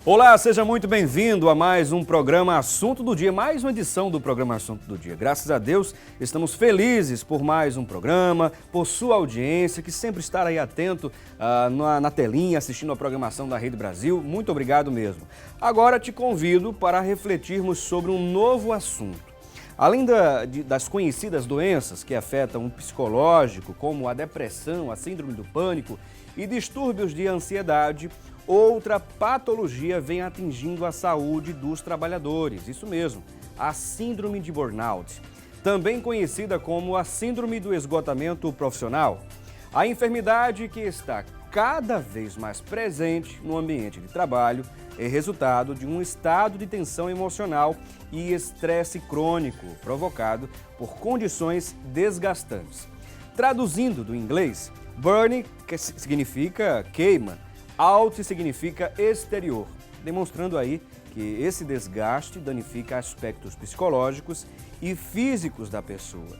Olá, seja muito bem-vindo a mais um programa Assunto do Dia, mais uma edição do programa Assunto do Dia. Graças a Deus, estamos felizes por mais um programa, por sua audiência, que sempre está aí atento na telinha, assistindo a programação da Rede Brasil. Muito obrigado mesmo. Agora te convido para refletirmos sobre um novo assunto. Além das conhecidas doenças que afetam o psicológico, como a depressão, a síndrome do pânico e distúrbios de ansiedade, outra patologia vem atingindo a saúde dos trabalhadores. Isso mesmo, a síndrome de burnout, também conhecida como a síndrome do esgotamento profissional. A enfermidade que está cada vez mais presente no ambiente de trabalho é resultado de um estado de tensão emocional e estresse crônico provocado por condições desgastantes. Traduzindo do inglês, burn, que significa queima, out significa exterior, demonstrando aí que esse desgaste danifica aspectos psicológicos e físicos da pessoa.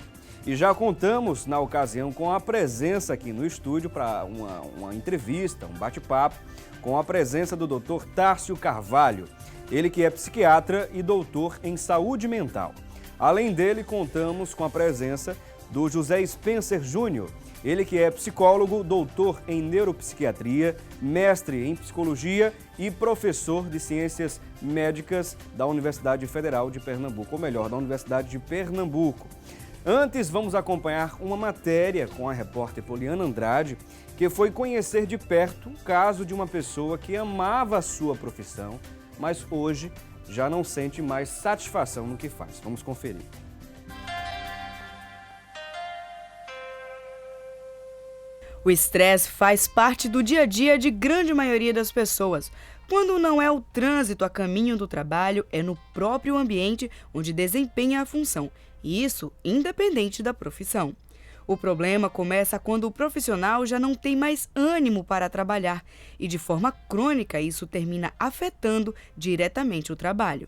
E já contamos, na ocasião, com a presença aqui no estúdio para uma entrevista, um bate-papo, com a presença do Dr. Tárcio Carvalho, ele que é psiquiatra e doutor em saúde mental. Além dele, contamos com a presença do José Spencer Júnior, ele que é psicólogo, doutor em neuropsiquiatria, mestre em psicologia e professor de ciências médicas da Universidade Federal de Pernambuco, ou melhor, da Universidade de Pernambuco. Antes, vamos acompanhar uma matéria com a repórter Poliana Andrade, que foi conhecer de perto o caso de uma pessoa que amava a sua profissão, mas hoje já não sente mais satisfação no que faz. Vamos conferir. O estresse faz parte do dia a dia de grande maioria das pessoas. Quando não é o trânsito a caminho do trabalho, é no próprio ambiente onde desempenha a função, e isso independente da profissão. O problema começa quando o profissional já não tem mais ânimo para trabalhar e, de forma crônica, isso termina afetando diretamente o trabalho.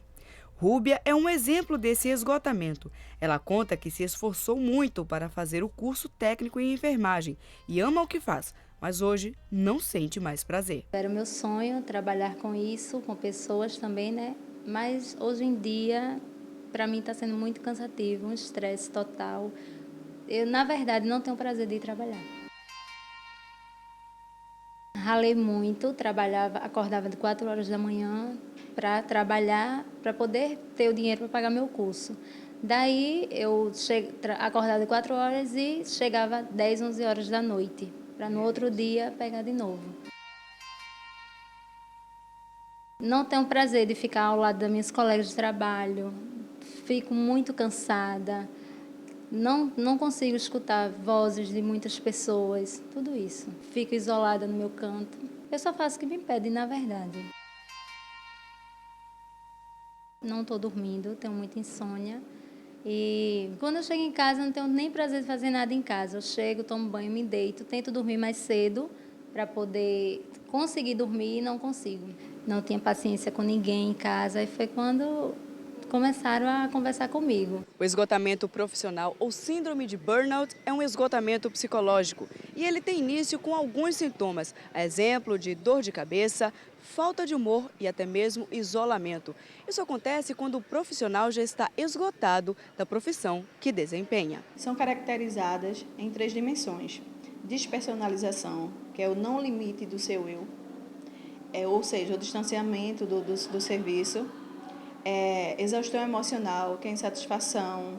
Rúbia é um exemplo desse esgotamento. Ela conta que se esforçou muito para fazer o curso técnico em enfermagem e ama o que faz, mas hoje não sente mais prazer. Era o meu sonho trabalhar com isso, com pessoas também, né? Mas hoje em dia, para mim está sendo muito cansativo, um estresse total. Eu, na verdade, não tenho prazer de ir trabalhar. Ralei muito, acordava de 4 horas da manhã para trabalhar, para poder ter o dinheiro para pagar meu curso. Daí eu acordava de 4 horas e chegava 10, 11 horas da noite, para no outro dia pegar de novo. Não tenho prazer de ficar ao lado das minhas colegas de trabalho, fico muito cansada. Não consigo escutar vozes de muitas pessoas, tudo isso. Fico isolada no meu canto. Eu só faço o que me pedem, na verdade. Não estou dormindo, tenho muita insônia. E quando eu chego em casa, não tenho nem prazer de fazer nada em casa. Eu chego, tomo banho, me deito, tento dormir mais cedo para poder conseguir dormir e não consigo. Não tinha paciência com ninguém em casa e foi quando começaram a conversar comigo. O esgotamento profissional ou síndrome de burnout é um esgotamento psicológico e ele tem início com alguns sintomas, a exemplo de dor de cabeça, falta de humor e até mesmo isolamento. Isso acontece quando o profissional já está esgotado da profissão que desempenha. São caracterizadas em 3 dimensões. Despersonalização, que é o não limite do seu eu, ou seja, o distanciamento do serviço. Exaustão emocional, que é insatisfação,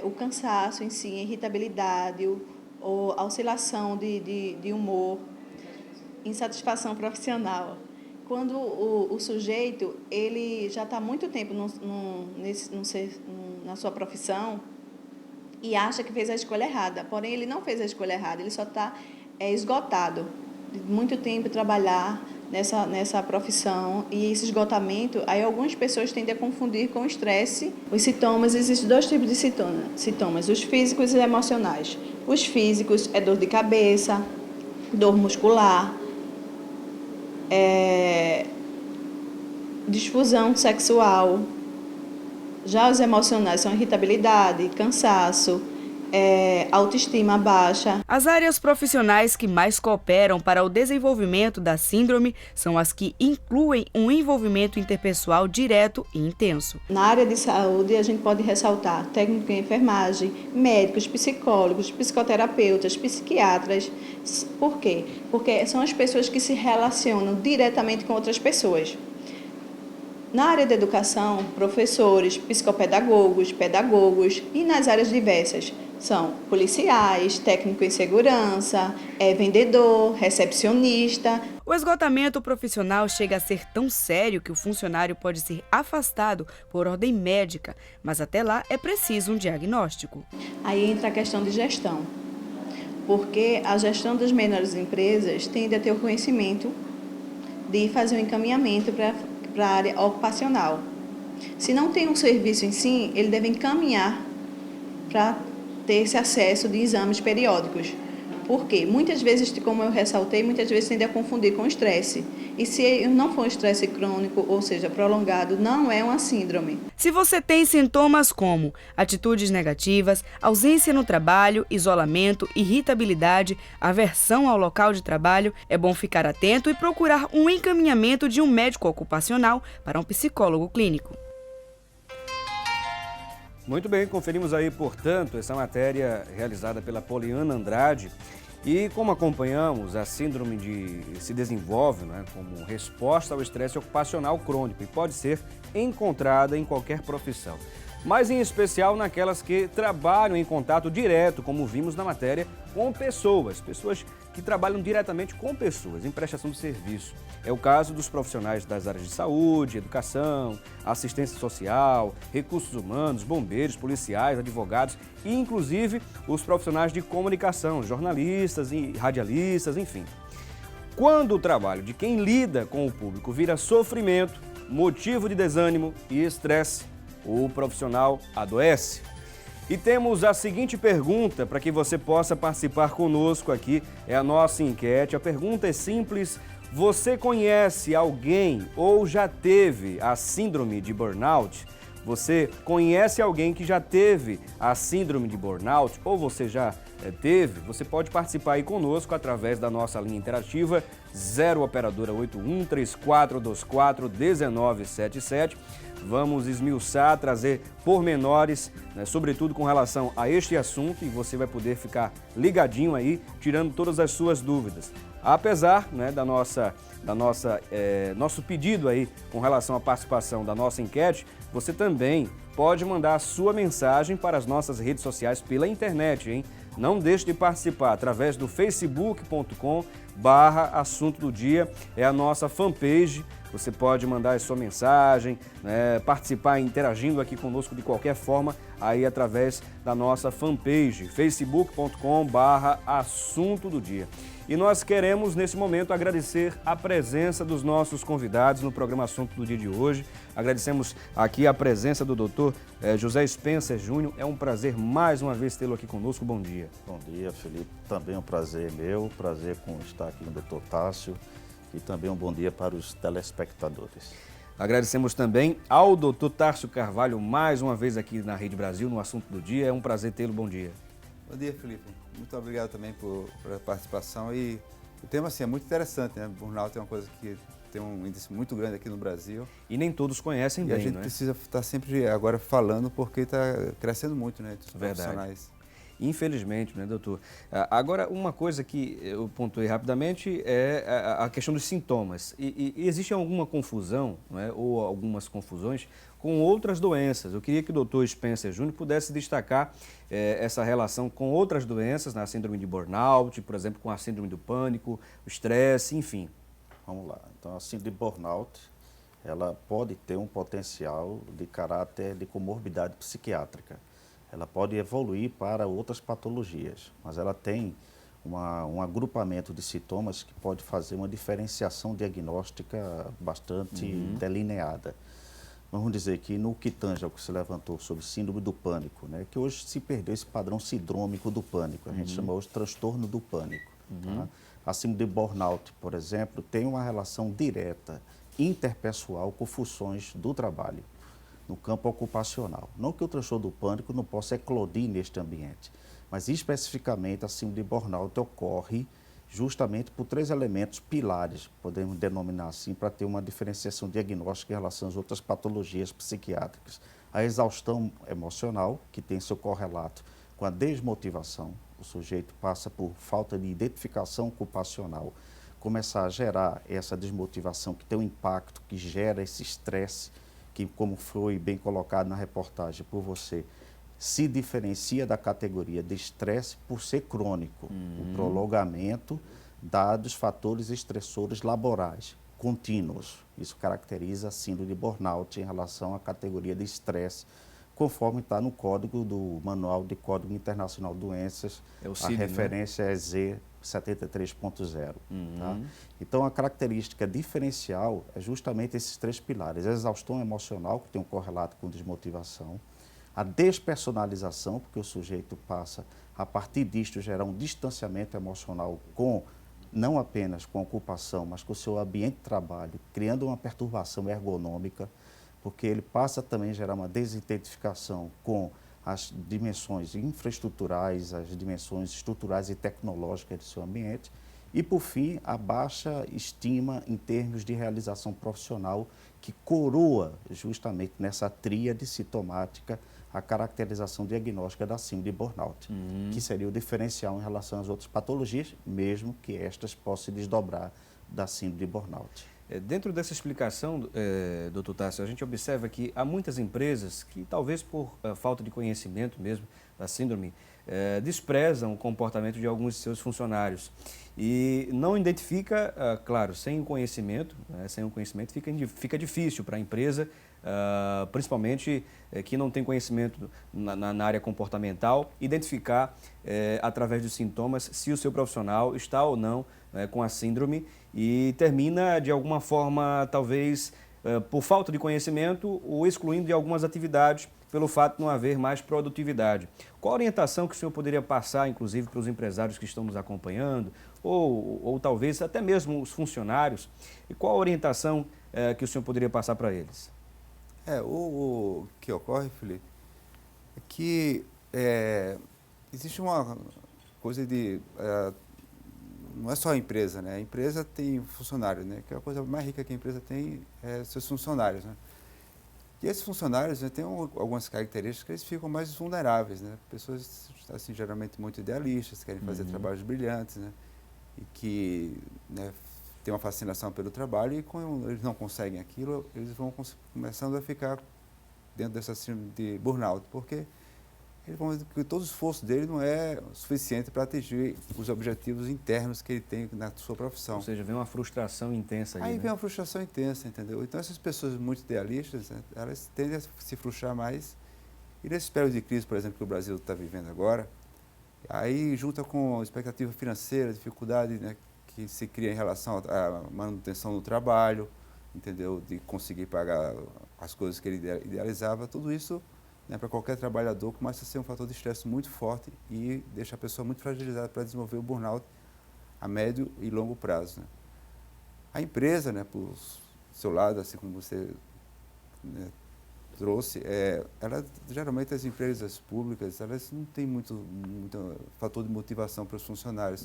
o cansaço em si, irritabilidade, ou oscilação de humor, insatisfação profissional. Quando o sujeito ele já está há muito tempo na sua profissão e acha que fez a escolha errada, porém ele não fez a escolha errada, ele só está esgotado de muito tempo trabalhar nessa profissão, e esse esgotamento, aí algumas pessoas tendem a confundir com o estresse. Os sintomas, existem 2 tipos de sintomas, os físicos e os emocionais. Os físicos é dor de cabeça, dor muscular, disfunção sexual. Já os emocionais são irritabilidade, cansaço, autoestima baixa. As áreas profissionais que mais cooperam para o desenvolvimento da síndrome são as que incluem um envolvimento interpessoal direto e intenso. Na área de saúde, a gente pode ressaltar técnico em enfermagem, médicos, psicólogos, psicoterapeutas, psiquiatras. Por quê? Porque são as pessoas que se relacionam diretamente com outras pessoas. Na área da educação, professores, psicopedagogos, pedagogos e nas áreas diversas são policiais, técnico em segurança, vendedor, recepcionista. O esgotamento profissional chega a ser tão sério que o funcionário pode ser afastado por ordem médica, mas até lá é preciso um diagnóstico. Aí entra a questão de gestão, porque a gestão das menores empresas tende a ter o conhecimento de fazer um encaminhamento para a área ocupacional. Se não tem um serviço em si, ele deve encaminhar para ter esse acesso de exames periódicos. Por quê? Muitas vezes, como eu ressaltei, muitas vezes tende a confundir com estresse. E se não for um estresse crônico, ou seja, prolongado, não é uma síndrome. Se você tem sintomas como atitudes negativas, ausência no trabalho, isolamento, irritabilidade, aversão ao local de trabalho, é bom ficar atento e procurar um encaminhamento de um médico ocupacional para um psicólogo clínico. Muito bem, conferimos aí, portanto, essa matéria realizada pela Poliana Andrade. E como acompanhamos, a síndrome se desenvolve, né, como resposta ao estresse ocupacional crônico e pode ser encontrada em qualquer profissão, mas em especial naquelas que trabalham em contato direto, como vimos na matéria, com pessoas que trabalham diretamente com pessoas, em prestação de serviço. É o caso dos profissionais das áreas de saúde, educação, assistência social, recursos humanos, bombeiros, policiais, advogados e, inclusive, os profissionais de comunicação, jornalistas e radialistas, enfim. Quando o trabalho de quem lida com o público vira sofrimento, motivo de desânimo e estresse, o profissional adoece. E temos a seguinte pergunta para que você possa participar conosco aqui, é a nossa enquete. A pergunta é simples: você conhece alguém ou já teve a síndrome de burnout? Você conhece alguém que já teve a síndrome de burnout ou você já teve? Você pode participar aí conosco através da nossa linha interativa 0 operadora 81 3424 1977. Vamos esmiuçar, trazer pormenores, né, sobretudo com relação a este assunto, e você vai poder ficar ligadinho aí, tirando todas as suas dúvidas. Apesar, né, nosso pedido aí com relação à participação da nossa enquete, você também pode mandar a sua mensagem para as nossas redes sociais pela internet, hein? Não deixe de participar através do facebook.com/assunto do dia, é a nossa fanpage. Você pode mandar a sua mensagem, né, participar interagindo aqui conosco de qualquer forma, aí através da nossa fanpage, facebook.com/assunto do dia. E nós queremos, nesse momento, agradecer a presença dos nossos convidados no programa Assunto do Dia de hoje. Agradecemos aqui a presença do doutor José Spencer Júnior. É um prazer mais uma vez tê-lo aqui conosco. Bom dia. Bom dia, Felipe. Também um prazer meu, prazer com estar aqui com o doutor Tássio e também um bom dia para os telespectadores. Agradecemos também ao doutor Tássio Carvalho mais uma vez aqui na Rede Brasil, no Assunto do Dia. É um prazer tê-lo. Bom dia. Bom dia, Felipe. Muito obrigado também por a participação. E o tema assim, é muito interessante, né? Burnout é uma coisa que tem um índice muito grande aqui no Brasil. E nem todos conhecem e bem, a gente precisa estar sempre agora falando porque está crescendo muito, né? Dos profissionais. Infelizmente, né, doutor? Agora, uma coisa que eu pontuei rapidamente é a questão dos sintomas. E existe alguma confusão, né, ou algumas confusões com outras doenças? Eu queria que o doutor Spencer Júnior pudesse destacar essa relação com outras doenças, na síndrome de burnout, por exemplo, com a síndrome do pânico, o estresse, enfim. Vamos lá. Então, a síndrome de burnout, ela pode ter um potencial de caráter de comorbidade psiquiátrica. Ela pode evoluir para outras patologias, mas ela tem um agrupamento de sintomas que pode fazer uma diferenciação diagnóstica bastante delineada. Vamos dizer que no que tange ao que se levantou sobre síndrome do pânico, né, que hoje se perdeu esse padrão sindrômico do pânico, a gente chama hoje de transtorno do pânico. Tá? A síndrome de burnout, por exemplo, tem uma relação direta, interpessoal, com funções do trabalho no campo ocupacional. Não que o transtorno do pânico não possa eclodir neste ambiente, Mas especificamente a síndrome de burnout ocorre justamente por 3 elementos pilares, podemos denominar assim, para ter uma diferenciação diagnóstica em relação às outras patologias psiquiátricas. A exaustão emocional, que tem seu correlato com a desmotivação, o sujeito passa por falta de identificação ocupacional, começar a gerar essa desmotivação que tem um impacto, que gera esse estresse, que, como foi bem colocado na reportagem por você, se diferencia da categoria de estresse por ser crônico, o prolongamento dados fatores estressores laborais contínuos. Isso caracteriza a síndrome de burnout em relação à categoria de estresse, conforme está no código do Manual de Código Internacional de Doenças, a referência é Z 73.0. Tá? Então, a característica diferencial é justamente esses 3 pilares: a exaustão emocional, que tem um correlato com desmotivação, a despersonalização, porque o sujeito passa, a partir disto, gerar um distanciamento emocional não apenas com a ocupação, mas com o seu ambiente de trabalho, criando uma perturbação ergonômica, porque ele passa também a gerar uma desidentificação com as dimensões infraestruturais, as dimensões estruturais e tecnológicas do seu ambiente, e, por fim, a baixa estima em termos de realização profissional, que coroa justamente nessa tríade sintomática a caracterização diagnóstica da síndrome de burnout, que seria o diferencial em relação às outras patologias, mesmo que estas possam se desdobrar da síndrome de burnout. Dentro dessa explicação, doutor Tássio, a gente observa que há muitas empresas que, talvez por falta de conhecimento mesmo da síndrome, desprezam o comportamento de alguns de seus funcionários e não identifica, claro, sem o conhecimento, fica difícil para a empresa, principalmente que não tem conhecimento na área comportamental, identificar através dos sintomas se o seu profissional está ou não com a síndrome e termina de alguma forma, talvez por falta de conhecimento, o excluindo de algumas atividades pelo fato de não haver mais produtividade. Qual a orientação que o senhor poderia passar, inclusive, para os empresários que estão nos acompanhando, ou talvez até mesmo os funcionários, e qual a orientação que o senhor poderia passar para eles? O que ocorre, Felipe, é que existe uma coisa de... não é só a empresa, né? A empresa tem funcionários, né? Que é a coisa mais rica que a empresa tem seus funcionários, né? E esses funcionários, né, têm algumas características que eles ficam mais vulneráveis, né? Pessoas, assim, geralmente muito idealistas, querem fazer trabalhos brilhantes, né? E que, né, têm uma fascinação pelo trabalho e quando eles não conseguem aquilo, eles vão começando a ficar dentro dessa síndrome de burnout, porque eles vão ver que todo o esforço dele não é suficiente para atingir os objetivos internos que ele tem na sua profissão. Ou seja, vem uma frustração intensa aí, Aí né? vem uma frustração intensa, entendeu? Então, essas pessoas muito idealistas, né, elas tendem a se frustrar mais. E nesse período de crise, por exemplo, que o Brasil está vivendo agora, aí junta com expectativa financeira, dificuldade, né, que se cria em relação à manutenção do trabalho, entendeu? De conseguir pagar as coisas que ele idealizava, tudo isso, né, para qualquer trabalhador, começa a ser um fator de estresse muito forte e deixa a pessoa muito fragilizada para desenvolver o burnout a médio e longo prazo, né? A empresa, né, por seu lado, assim como você, né, trouxe, geralmente as empresas públicas, elas não têm muito fator de motivação para os funcionários.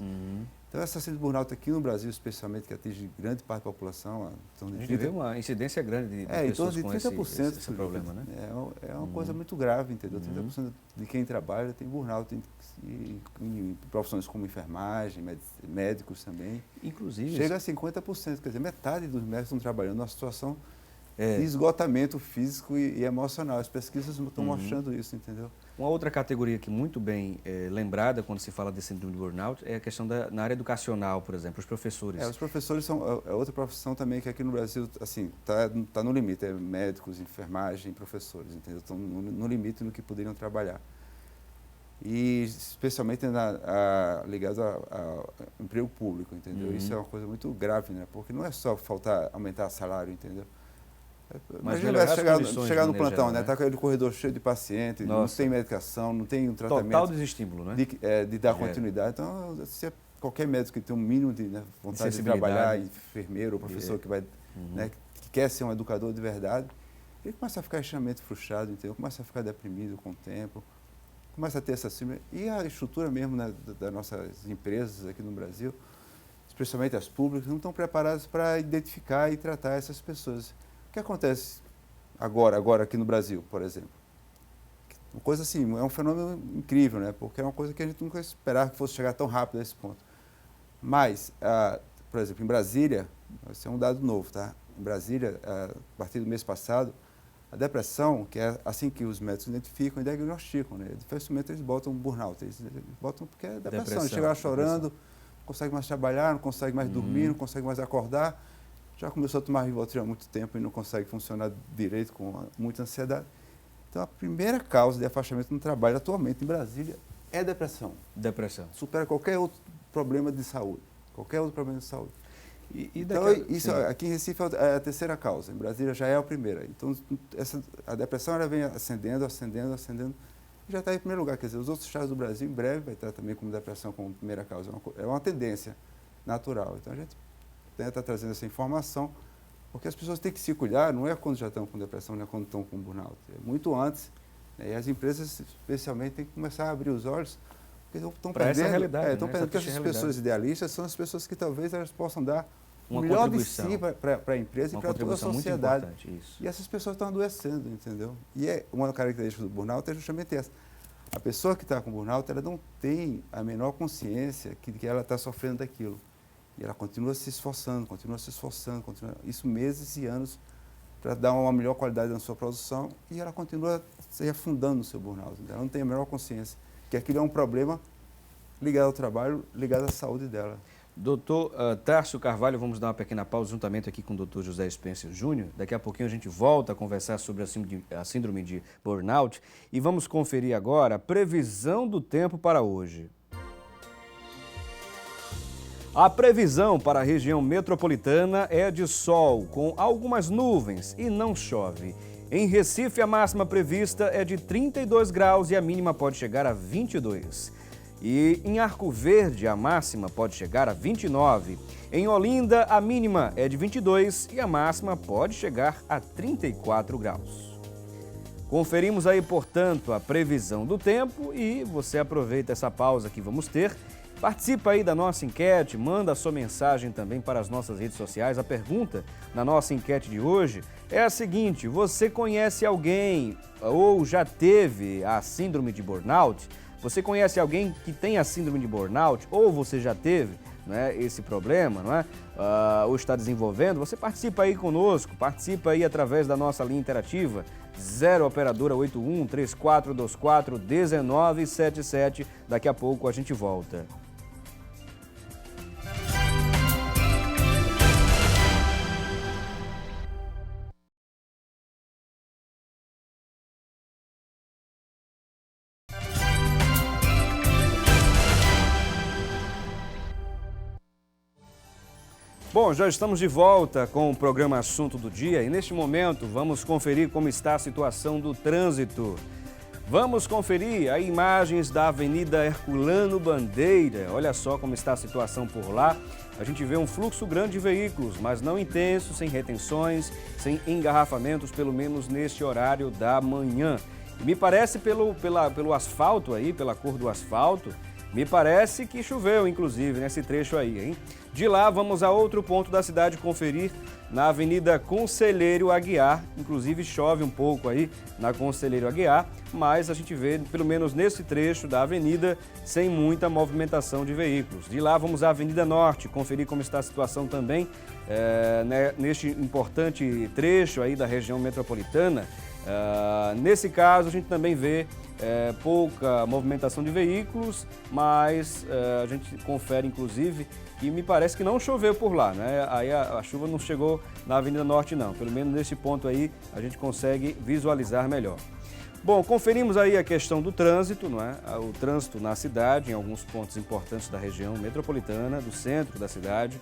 Então, essa síndrome de burnout aqui no Brasil, especialmente, que atinge grande parte da população, a gente vê uma incidência grande de pessoas com esse problema, né? É uma coisa muito grave, entendeu? 30% de quem trabalha tem burnout, em profissões como enfermagem, médicos também. Inclusive... Chega a 50%, quer dizer, metade dos médicos estão trabalhando numa situação de esgotamento físico e emocional. As pesquisas estão mostrando isso, entendeu? Uma outra categoria que muito bem lembrada quando se fala de síndrome de burnout é a questão na área educacional, por exemplo, os professores. Os professores são outra profissão também que aqui no Brasil, assim, tá no limite, médicos, enfermagem, professores, entendeu? Estão no limite no que poderiam trabalhar. E especialmente ligado ao emprego público, entendeu? Isso é uma coisa muito grave, né? Porque não é só aumentar salário, entendeu? Mas imagina chegar no plantão, geral, né? Tá com aquele corredor cheio de pacientes, não tem medicação, não tem um tratamento. Total desestímulo, né? De dar continuidade. Então, se qualquer médico que tem um mínimo de vontade de trabalhar, enfermeiro ou professor que vai, né, que quer ser um educador de verdade, ele começa a ficar extremamente frustrado, entendeu? Começa a ficar deprimido com o tempo, começa a ter essa síndrome. E a estrutura mesmo, né, das nossas empresas aqui no Brasil, especialmente as públicas, não estão preparadas para identificar e tratar essas pessoas. O que acontece agora aqui no Brasil, por exemplo? Uma coisa assim, é um fenômeno incrível, né? Porque é uma coisa que a gente nunca esperava que fosse chegar tão rápido a esse ponto. Mas, por exemplo, em Brasília, esse é um dado novo, tá? Em Brasília, a partir do mês passado, a depressão, que é assim que os médicos identificam e diagnosticam, né? Dificilmente eles botam burnout, eles botam porque é depressão. Eles chegam lá chorando, não consegue mais trabalhar, não consegue mais dormir, não consegue mais acordar. Já começou a tomar Rivotril há muito tempo e não consegue funcionar direito, com muita ansiedade. Então, a primeira causa de afastamento no trabalho atualmente em Brasília é depressão. Depressão. Supera qualquer outro problema de saúde. Qualquer outro problema de saúde. Então, isso aqui em Recife é a terceira causa. Em Brasília já é a primeira. Então, a depressão ela vem ascendendo e já está em primeiro lugar. Quer dizer, os outros estados do Brasil, em breve, vai estar também como depressão como primeira causa. É uma tendência natural. Então, a gente tenta trazendo essa informação, porque as pessoas têm que se cuidar, não é quando já estão com depressão, não é quando estão com burnout. É muito antes. Né? E as empresas, especialmente, têm que começar a abrir os olhos, porque estão perdendo, essa realidade, estão perdendo que essas pessoas idealistas são as pessoas que talvez elas possam dar uma o melhor de si para a empresa e para toda a sociedade. Isso. E essas pessoas estão adoecendo, entendeu? E uma característica do burnout é justamente essa. A pessoa que está com burnout, ela não tem a menor consciência que ela está sofrendo daquilo. E ela continua se esforçando, isso meses e anos, para dar uma melhor qualidade na sua produção, e ela continua se afundando no seu burnout. Ela não tem a menor consciência que aquilo é um problema ligado ao trabalho, ligado à saúde dela. Doutor Tárcio Carvalho, vamos dar uma pequena pausa juntamente aqui com o doutor José Spencer Júnior. Daqui a pouquinho a gente volta a conversar sobre a síndrome de burnout e vamos conferir agora a previsão do tempo para hoje. A previsão para a região metropolitana é de sol, com algumas nuvens e não chove. Em Recife, a máxima prevista é de 32 graus e a mínima pode chegar a 22. E em Arco Verde, a máxima pode chegar a 29. Em Olinda, a mínima é de 22 e a máxima pode chegar a 34 graus. Conferimos aí, portanto, a previsão do tempo e você aproveita essa pausa que vamos ter. Participa aí da nossa enquete, manda a sua mensagem também para as nossas redes sociais. A pergunta na nossa enquete de hoje é a seguinte: você conhece alguém ou já teve a síndrome de burnout? Você conhece alguém que tem a síndrome de burnout ou você já teve, né, esse problema, não é? Ou está desenvolvendo? Você participa aí conosco, participa aí através da nossa linha interativa 0 operadora 81 3424 1977. Daqui a pouco a gente volta. Bom, já estamos de volta com o programa Assunto do Dia e neste momento vamos conferir como está a situação do trânsito. Vamos conferir as imagens da Avenida Herculano Bandeira. Olha só como está a situação por lá. A gente vê um fluxo grande de veículos, mas não intenso, sem retenções, sem engarrafamentos, pelo menos neste horário da manhã. E me parece pelo asfalto aí, pela cor do asfalto, me parece que choveu, inclusive, nesse trecho aí, hein? De lá, vamos a outro ponto da cidade conferir, na Avenida Conselheiro Aguiar. Inclusive, chove um pouco aí na Conselheiro Aguiar, mas a gente vê, pelo menos nesse trecho da avenida, sem muita movimentação de veículos. De lá, vamos à Avenida Norte, conferir como está a situação também neste importante trecho aí da região metropolitana. Nesse caso, a gente também vê pouca movimentação de veículos, mas a gente confere, inclusive, que me parece que não choveu por lá, né? Aí a chuva não chegou na Avenida Norte, não. Pelo menos nesse ponto aí, a gente consegue visualizar melhor. Bom, conferimos aí a questão do trânsito, não é? O trânsito na cidade, em alguns pontos importantes da região metropolitana, do centro da cidade.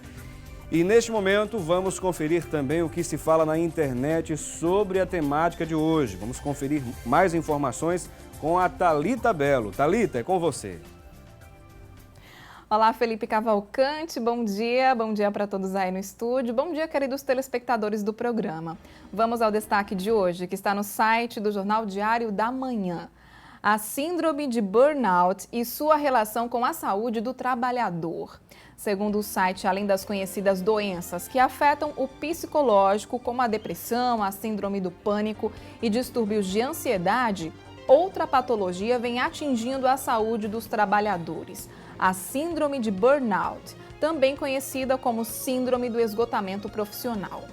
E neste momento vamos conferir também o que se fala na internet sobre a temática de hoje. Vamos conferir mais informações com a Thalita Belo. Thalita, é com você. Olá, Felipe Cavalcante, bom dia para todos aí no estúdio, bom dia, queridos telespectadores do programa. Vamos ao destaque de hoje, que está no site do Jornal Diário da Manhã. a síndrome de burnout e sua relação com a saúde do trabalhador. Segundo o site, além das conhecidas doenças que afetam o psicológico, como a depressão, a síndrome do pânico e distúrbios de ansiedade, outra patologia vem atingindo a saúde dos trabalhadores, a síndrome de burnout, também conhecida como síndrome do esgotamento profissional.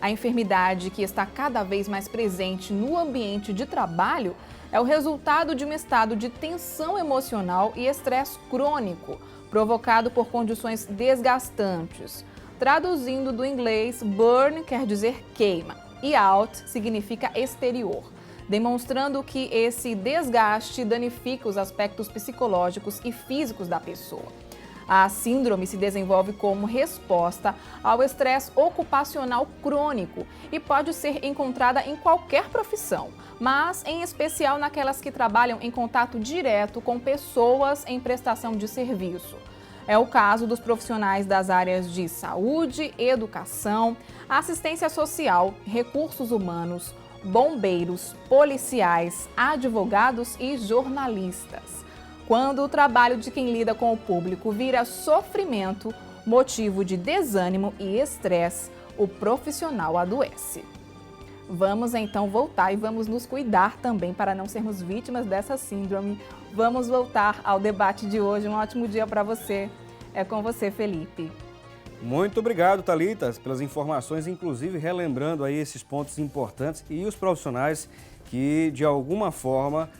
A enfermidade, que está cada vez mais presente no ambiente de trabalho, é o resultado de um estado de tensão emocional e estresse crônico, provocado por condições desgastantes. Traduzindo do inglês, burn quer dizer queima e out significa exterior, demonstrando que esse desgaste danifica os aspectos psicológicos e físicos da pessoa. A síndrome se desenvolve como resposta ao estresse ocupacional crônico e pode ser encontrada em qualquer profissão, mas em especial naquelas que trabalham em contato direto com pessoas em prestação de serviço. É o caso dos profissionais das áreas de saúde, educação, assistência social, recursos humanos, bombeiros, policiais, advogados e jornalistas. Quando o trabalho de quem lida com o público vira sofrimento, motivo de desânimo e estresse, o profissional adoece. Vamos então voltar e vamos nos cuidar também para não sermos vítimas dessa síndrome. Vamos voltar ao debate de hoje. Um ótimo dia para você. É com você, Felipe. Muito obrigado, Thalita, pelas informações, inclusive relembrando aí esses pontos importantes e os profissionais que, de alguma forma,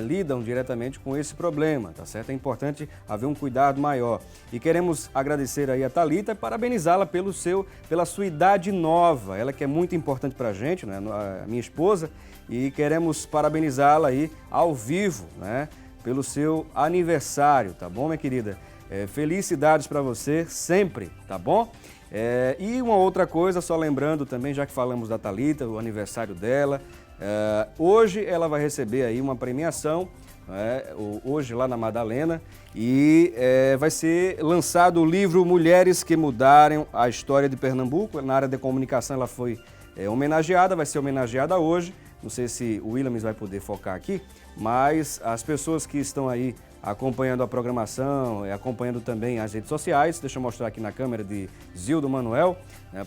lidam diretamente com esse problema, tá certo? É importante haver um cuidado maior. E queremos agradecer aí a Thalita e parabenizá-la pela sua idade nova. Ela que é muito importante para a gente, né? A minha esposa, e queremos parabenizá-la aí ao vivo, né? Pelo seu aniversário, tá bom, minha querida? Felicidades para você sempre, tá bom? E uma outra coisa, só lembrando também, já que falamos da Thalita, o aniversário dela, hoje ela vai receber aí uma premiação, hoje lá na Madalena, e vai ser lançado o livro Mulheres que Mudaram a História de Pernambuco. Na área de comunicação ela foi homenageada, vai ser homenageada hoje. Não sei se o Williams vai poder focar aqui, mas as pessoas que estão aí acompanhando a programação e acompanhando também as redes sociais, deixa eu mostrar aqui na câmera de Zildo Manuel,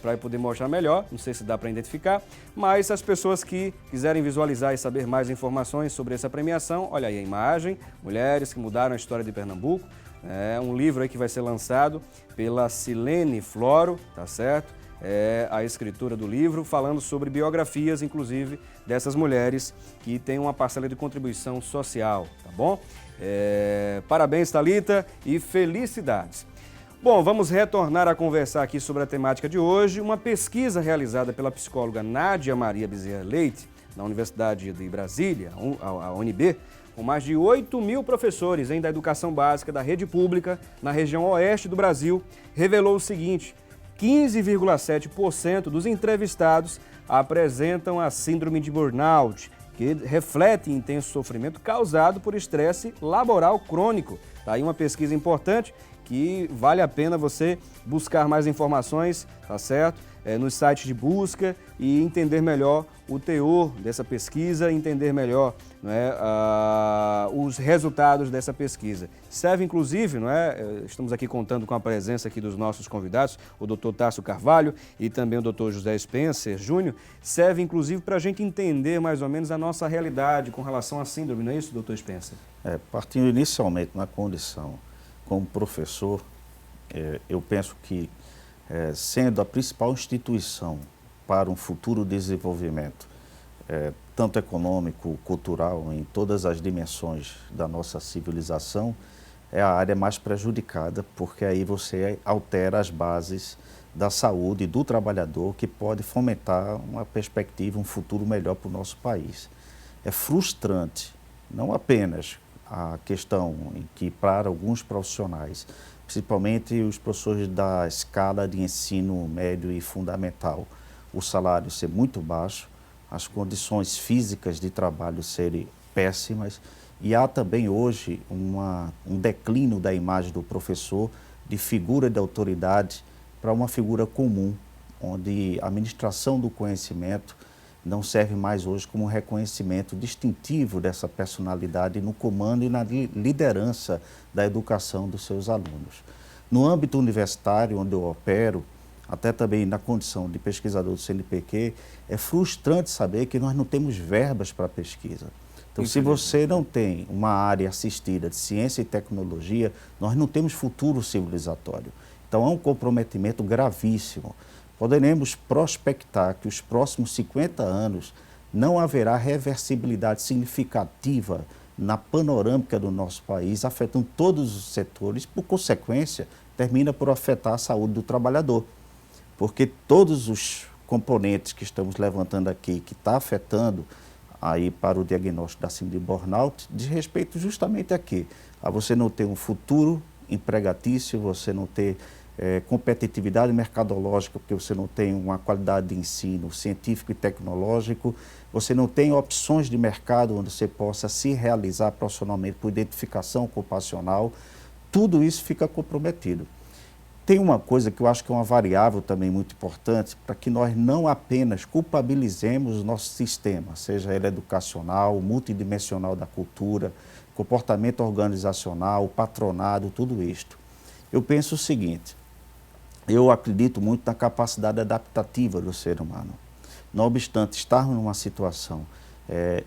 para poder mostrar melhor, não sei se dá para identificar, mas as pessoas que quiserem visualizar e saber mais informações sobre essa premiação, olha aí a imagem, Mulheres que Mudaram a História de Pernambuco, um livro aí que vai ser lançado pela Silene Floro, tá certo? A escritura do livro, falando sobre biografias, inclusive, dessas mulheres que têm uma parcela de contribuição social, tá bom? Parabéns, Thalita, e felicidades. Bom, vamos retornar a conversar aqui sobre a temática de hoje. Uma pesquisa realizada pela psicóloga Nádia Maria Bezerra Leite, na Universidade de Brasília, a UNB, com mais de 8.000 professores da educação básica da rede pública na região oeste do Brasil, revelou o seguinte: 15,7% dos entrevistados apresentam a síndrome de burnout, que reflete intenso sofrimento causado por estresse laboral crônico. Tá aí uma pesquisa importante que vale a pena você buscar mais informações, tá certo? Nos sites de busca e entender melhor o teor dessa pesquisa, entender melhor os resultados dessa pesquisa. Serve inclusive, estamos aqui contando com a presença aqui dos nossos convidados, o Dr. Tássio Carvalho e também o Dr. José Spencer Júnior, serve inclusive para a gente entender mais ou menos a nossa realidade com relação à síndrome, não é isso, Dr. Spencer? Partindo inicialmente na condição como professor, eu penso que sendo a principal instituição para um futuro desenvolvimento, tanto econômico, cultural, em todas as dimensões da nossa civilização, é a área mais prejudicada, porque aí você altera as bases da saúde do trabalhador, que pode fomentar uma perspectiva, um futuro melhor para o nosso país. É frustrante, não apenas a questão em que, para alguns profissionais, principalmente os professores da escala de ensino médio e fundamental, o salário ser muito baixo, as condições físicas de trabalho serem péssimas, e há também hoje um declínio da imagem do professor de figura de autoridade para uma figura comum, onde a administração do conhecimento não serve mais hoje como um reconhecimento distintivo dessa personalidade no comando e na liderança da educação dos seus alunos. No âmbito universitário, onde eu opero, até também na condição de pesquisador do CNPq, é frustrante saber que nós não temos verbas para pesquisa. Então, se você não tem uma área assistida de ciência e tecnologia, nós não temos futuro civilizatório. Então, há um comprometimento gravíssimo. Poderemos prospectar que os próximos 50 anos não haverá reversibilidade significativa na panorâmica do nosso país, afetando todos os setores, por consequência, termina por afetar a saúde do trabalhador. Porque todos os componentes que estamos levantando aqui, que está afetando aí para o diagnóstico da síndrome de burnout, diz respeito justamente aqui, a você não ter um futuro empregatício, você não ter competitividade mercadológica, porque você não tem uma qualidade de ensino científico e tecnológico, você não tem opções de mercado onde você possa se realizar profissionalmente por identificação ocupacional, tudo isso fica comprometido. Tem uma coisa que eu acho que é uma variável também muito importante para que nós não apenas culpabilizemos o nosso sistema, seja ele educacional, multidimensional da cultura, comportamento organizacional, patronado, tudo isto. Eu penso o seguinte, eu acredito muito na capacidade adaptativa do ser humano. Não obstante estarmos numa situação,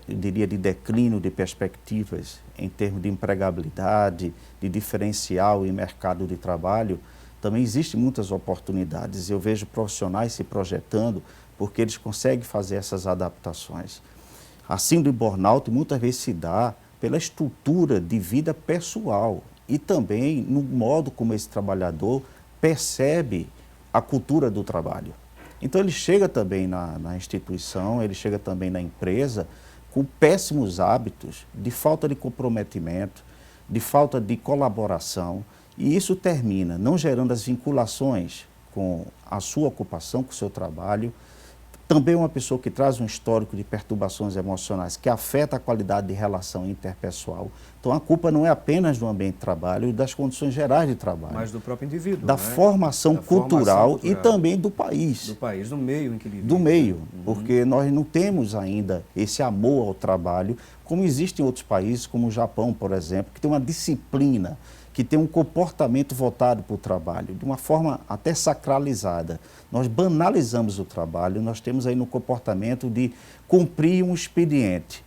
eu diria, de declínio de perspectivas em termos de empregabilidade, de diferencial em mercado de trabalho, também existem muitas oportunidades. Eu vejo profissionais se projetando porque eles conseguem fazer essas adaptações. A síndrome de burnout muitas vezes se dá pela estrutura de vida pessoal e também no modo como esse trabalhador percebe a cultura do trabalho. Então ele chega também na instituição, ele chega também na empresa com péssimos hábitos de falta de comprometimento, de falta de colaboração, e isso termina não gerando as vinculações com a sua ocupação, com o seu trabalho. Também uma pessoa que traz um histórico de perturbações emocionais que afeta a qualidade de relação interpessoal. Então a culpa não é apenas do ambiente de trabalho e das condições gerais de trabalho. Mas do próprio indivíduo, da formação cultural e também do país. Do país, do meio em que ele vive. Do meio, porque nós não temos ainda esse amor ao trabalho, como existe em outros países, como o Japão, por exemplo, que tem uma disciplina, que tem um comportamento voltado para o trabalho, de uma forma até sacralizada. Nós banalizamos o trabalho, nós temos aí no comportamento de cumprir um expediente.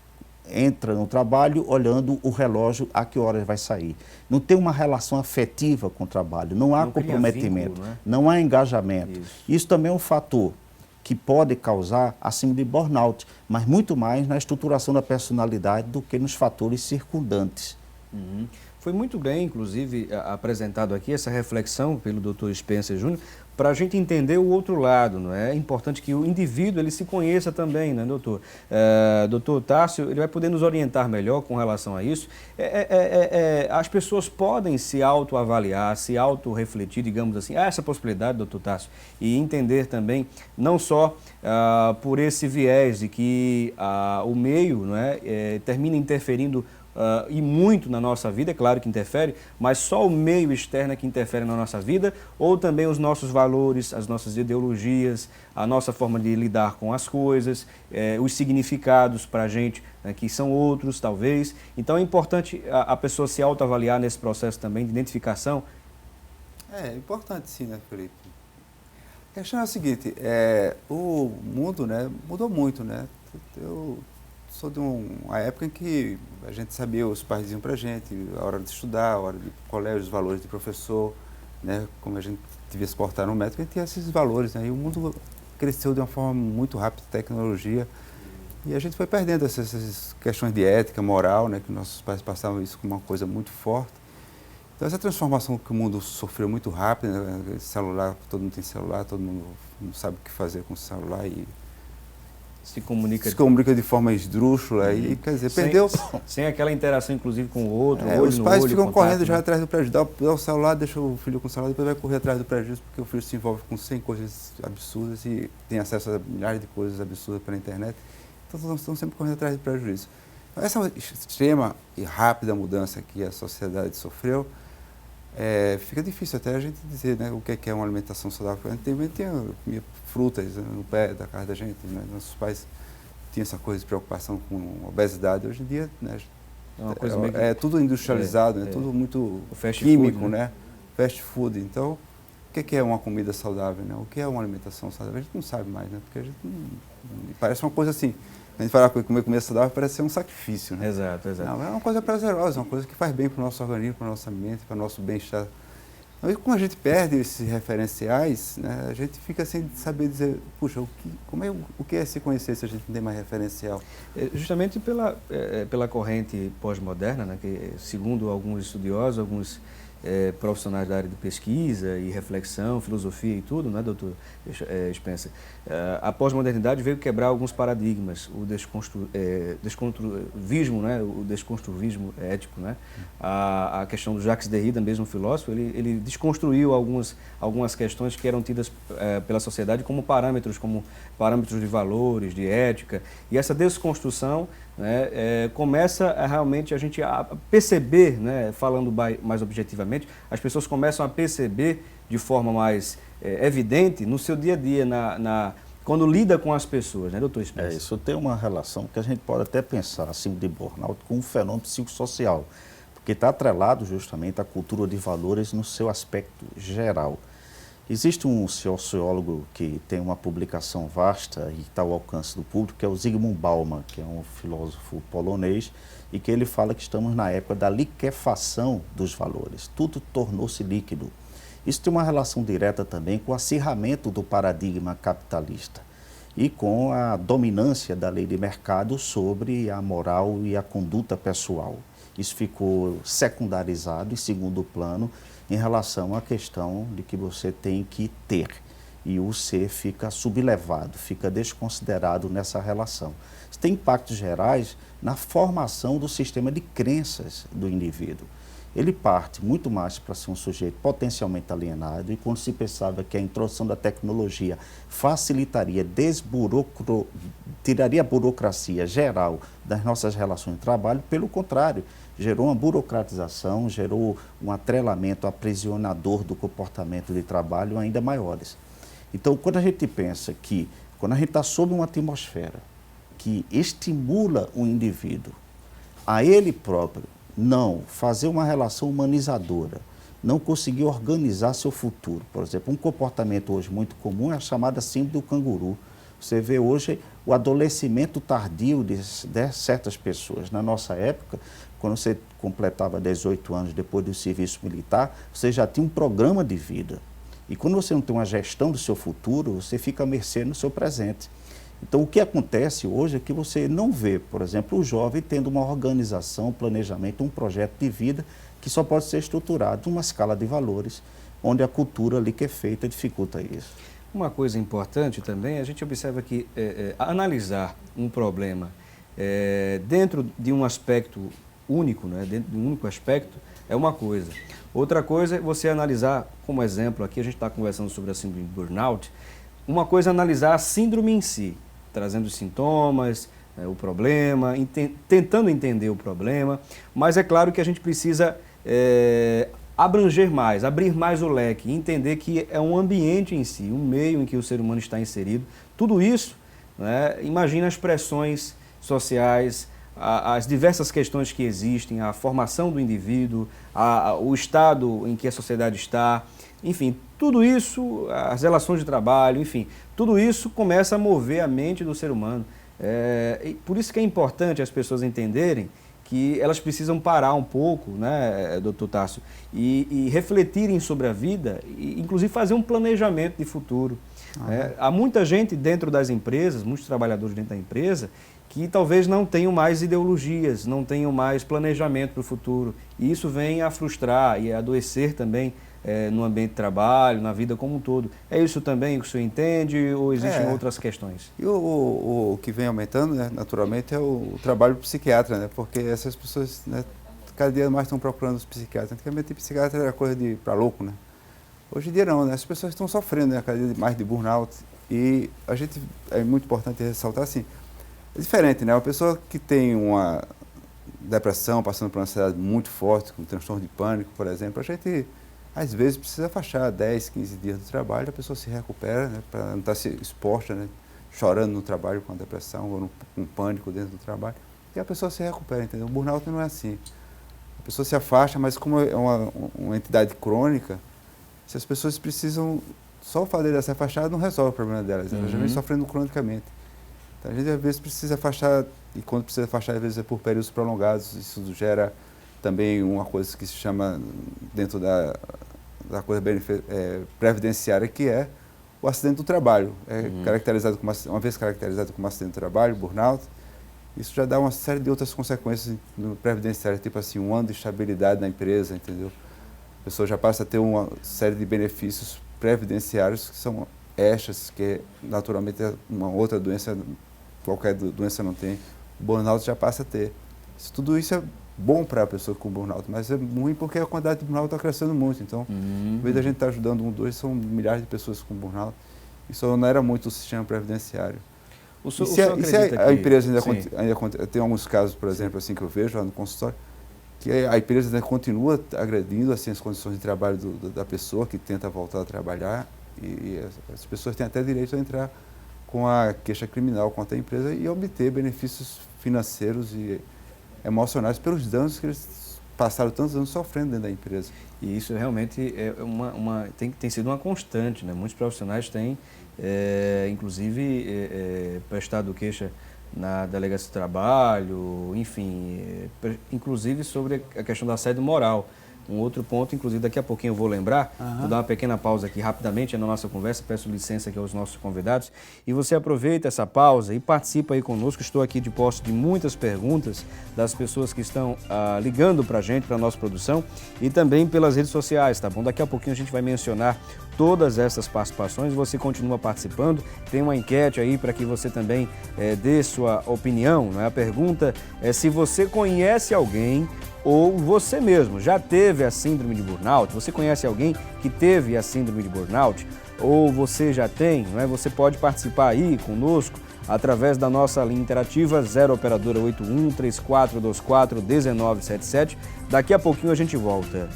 Entra no trabalho olhando o relógio a que horas vai sair. Não tem uma relação afetiva com o trabalho, não há comprometimento, vínculo, não há engajamento. Isso também é um fator que pode causar a síndrome de burnout, mas muito mais na estruturação da personalidade do que nos fatores circundantes. Foi muito bem, inclusive, apresentado aqui essa reflexão pelo Dr. Spencer Júnior, para a gente entender o outro lado, não é? É importante que o indivíduo ele se conheça também, né, doutor? Doutor Tássio, ele vai poder nos orientar melhor com relação a isso. As pessoas podem se autoavaliar, se autorrefletir, digamos assim, há essa possibilidade, doutor Tássio, e entender também, não só por esse viés de que o meio, não é, termina interferindo e muito na nossa vida, é claro que interfere, mas só o meio externo é que interfere na nossa vida, ou também os nossos valores, as nossas ideologias, a nossa forma de lidar com as coisas, os significados para a gente, né, que são outros, talvez. Então é importante a pessoa se autoavaliar nesse processo também de identificação. É importante sim, né, Felipe? A questão é a seguinte, o mundo, né, mudou muito, né? Eu sou de uma época em que a gente sabia, os pais diziam pra gente a hora de estudar, a hora de colégio, os valores de professor, né, como a gente devia se portar no método, a gente tinha esses valores, né, e o mundo cresceu de uma forma muito rápida, tecnologia, e a gente foi perdendo essas questões de ética, moral, né, que nossos pais passavam isso como uma coisa muito forte. Então essa transformação que o mundo sofreu muito rápido, né, celular, todo mundo tem celular, todo mundo não sabe o que fazer com o celular e se comunica de forma esdrúxula e, quer dizer, perdeu... Sem aquela interação, inclusive, com o outro, os pais ficam contato, correndo já né? atrás do prejuízo. Dá o celular, deixa o filho com o celular, depois vai correr atrás do prejuízo, porque o filho se envolve com 100 coisas absurdas e tem acesso a milhares de coisas absurdas pela internet. Então, nós estamos sempre correndo atrás do prejuízo. Então, essa extrema e rápida mudança que a sociedade sofreu, fica difícil até a gente dizer, né, o que é uma alimentação saudável. Antigamente comia frutas, né, no pé da casa da gente, né, nossos pais tinha essa coisa de preocupação com obesidade. Hoje em dia, né, É uma coisa meio que- é tudo industrializado, é tudo muito O fast químico, food, né? né? Fast food. Então, o que é uma comida saudável, né? O que é uma alimentação saudável? A gente não sabe mais, né? Porque a gente parece uma coisa assim, a gente fala que comer comida saudável parece ser um sacrifício, né? Exato. Não, é uma coisa prazerosa, uma coisa que faz bem para o nosso organismo, para a nossa mente, para o nosso bem-estar. Então, como a gente perde esses referenciais, né, a gente fica sem saber dizer, puxa, o que é se conhecer se a gente não tem mais referencial? Justamente pela corrente pós-moderna, né, que, segundo alguns estudiosos, alguns profissionais da área de pesquisa e reflexão, filosofia e tudo, né, doutor Spencer, a pós-modernidade veio quebrar alguns paradigmas, o desconstruvismo, né, o desconstruvismo ético, né, a questão do Jacques Derrida, mesmo filósofo, ele desconstruiu algumas questões que eram tidas pela sociedade como parâmetros de valores, de ética, e essa desconstrução, né, começa realmente a gente a perceber, né, falando mais objetivamente, as pessoas começam a perceber de forma mais evidente no seu dia a dia, quando lida com as pessoas, né, doutor Spencer? Isso tem uma relação que a gente pode até pensar, assim, de burnout com um fenômeno psicossocial, porque está atrelado justamente à cultura de valores no seu aspecto geral. Existe um sociólogo que tem uma publicação vasta e está ao alcance do público, que é o Zygmunt Bauman, que é um filósofo polonês, e que ele fala que estamos na época da liquefação dos valores. Tudo tornou-se líquido. Isso tem uma relação direta também com o acirramento do paradigma capitalista e com a dominância da lei de mercado sobre a moral e a conduta pessoal. Isso ficou secundarizado, em segundo plano, em relação à questão de que você tem que ter. E o ser fica sublevado, fica desconsiderado nessa relação. Isso tem impactos gerais na formação do sistema de crenças do indivíduo. Ele parte muito mais para ser um sujeito potencialmente alienado, e quando se pensava que a introdução da tecnologia facilitaria, tiraria a burocracia geral das nossas relações de trabalho, pelo contrário, gerou uma burocratização, gerou um atrelamento aprisionador do comportamento de trabalho ainda maiores. Então, quando a gente pensa que, quando a gente está sob uma atmosfera que estimula o indivíduo a ele próprio não fazer uma relação humanizadora, não conseguir organizar seu futuro. Por exemplo, um comportamento hoje muito comum é a chamada síndrome do canguru. Você vê hoje o adoecimento tardio de certas pessoas. Na nossa época, quando você completava 18 anos depois do serviço militar, você já tinha um programa de vida. E quando você não tem uma gestão do seu futuro, você fica à mercê no seu presente. Então, o que acontece hoje é que você não vê, por exemplo, o jovem tendo uma organização, um planejamento, um projeto de vida que só pode ser estruturado numa escala de valores, onde a cultura ali que é feita dificulta isso. Uma coisa importante também, a gente observa que analisar um problema dentro de um aspecto único, né, dentro de um único aspecto, é uma coisa. Outra coisa é você analisar, como exemplo, aqui a gente está conversando sobre a síndrome de burnout, uma coisa é analisar a síndrome em si, trazendo os sintomas, o problema, tentando entender o problema, mas é claro que a gente precisa abranger mais, abrir mais o leque, entender que é um ambiente em si, um meio em que o ser humano está inserido. Tudo isso, né, imagina as pressões sociais, as diversas questões que existem, a formação do indivíduo, o estado em que a sociedade está, enfim, tudo isso, as relações de trabalho, enfim, tudo isso começa a mover a mente do ser humano. E por isso que é importante as pessoas entenderem que elas precisam parar um pouco, né, doutor Tássio, e refletirem sobre a vida, e inclusive fazer um planejamento de futuro. Há muita gente dentro das empresas, muitos trabalhadores dentro da empresa, que talvez não tenham mais ideologias, não tenham mais planejamento para o futuro. E isso vem a frustrar e a adoecer também no ambiente de trabalho, na vida como um todo. É isso também que o senhor entende ou existem outras questões? E o que vem aumentando, né, naturalmente, é o trabalho do psiquiatra, né, porque essas pessoas, né, cada dia mais estão procurando os psiquiatras. Antigamente, psiquiatra era coisa para louco, né? Hoje em dia não, né? As pessoas estão sofrendo, né, cada dia mais de burnout. E a gente, é muito importante ressaltar assim, é diferente, né? Uma pessoa que tem uma depressão, passando por uma ansiedade muito forte, com transtorno de pânico, por exemplo, a gente às vezes precisa afastar 10, 15 dias do trabalho, a pessoa se recupera, né, para não estar exposta, né, chorando no trabalho com a depressão ou com pânico dentro do trabalho, e a pessoa se recupera, entendeu? O burnout não é assim. A pessoa se afasta, mas como é uma entidade crônica, se as pessoas precisam, só o fato de se afastar não resolve o problema delas, elas já vêm sofrendo cronicamente. Então a gente às vezes precisa afastar, e quando precisa afastar, às vezes é por períodos prolongados, isso gera também uma coisa que se chama, dentro da coisa previdenciária, que é o acidente do trabalho. Caracterizado como, uma vez caracterizado como acidente do trabalho, burnout, isso já dá uma série de outras consequências no previdenciário, tipo assim, um ano de estabilidade na empresa, entendeu? A pessoa já passa a ter uma série de benefícios previdenciários que são extras, que naturalmente uma outra doença, qualquer doença não tem. O burnout já passa a ter. Tudo isso é bom para a pessoa com burnout, mas é ruim porque a quantidade de burnout está crescendo muito. Então, ao invés da gente estar ajudando são milhares de pessoas com burnout. Isso não era muito o sistema previdenciário. Se a empresa ainda tem alguns casos, por exemplo, assim que eu vejo lá no consultório, que a empresa ainda continua agredindo assim, as condições de trabalho da pessoa que tenta voltar a trabalhar, e as pessoas têm até direito a entrar com a queixa criminal contra a empresa e obter benefícios financeiros e emocionais pelos danos que eles passaram tantos anos sofrendo dentro da empresa. E isso realmente tem sido uma constante, né? Muitos profissionais têm, inclusive, prestado queixa na delegacia de trabalho, enfim, inclusive sobre a questão da assédio moral. Um outro ponto, inclusive daqui a pouquinho eu vou lembrar, vou dar uma pequena pausa aqui rapidamente na nossa conversa, peço licença aqui aos nossos convidados, e você aproveita essa pausa e participa aí conosco. Estou aqui de posse de muitas perguntas das pessoas que estão ligando para a gente, para a nossa produção, e também pelas redes sociais, tá bom? Daqui a pouquinho a gente vai mencionar todas essas participações, você continua participando, tem uma enquete aí para que você também dê sua opinião, né? A pergunta é se você conhece alguém ou você mesmo já teve a síndrome de burnout, você conhece alguém que teve a síndrome de burnout, ou você já tem, não é? Você pode participar aí conosco através da nossa linha interativa 0 operadora 81 3424 1977. Daqui a pouquinho a gente volta.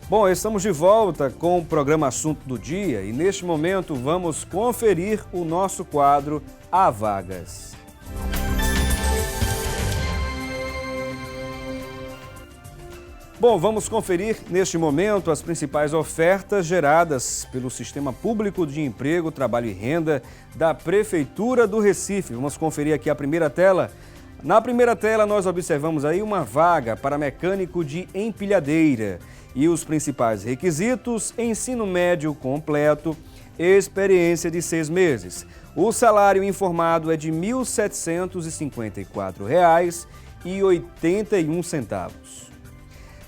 Bom, estamos de volta com o programa Assunto do Dia e neste momento vamos conferir o nosso quadro Há Vagas. Bom, vamos conferir neste momento as principais ofertas geradas pelo Sistema Público de Emprego, Trabalho e Renda da Prefeitura do Recife. Vamos conferir aqui a primeira tela. Na primeira tela nós observamos aí uma vaga para mecânico de empilhadeira. E os principais requisitos: ensino médio completo, experiência de 6 meses. O salário informado é de R$ 1.754,81.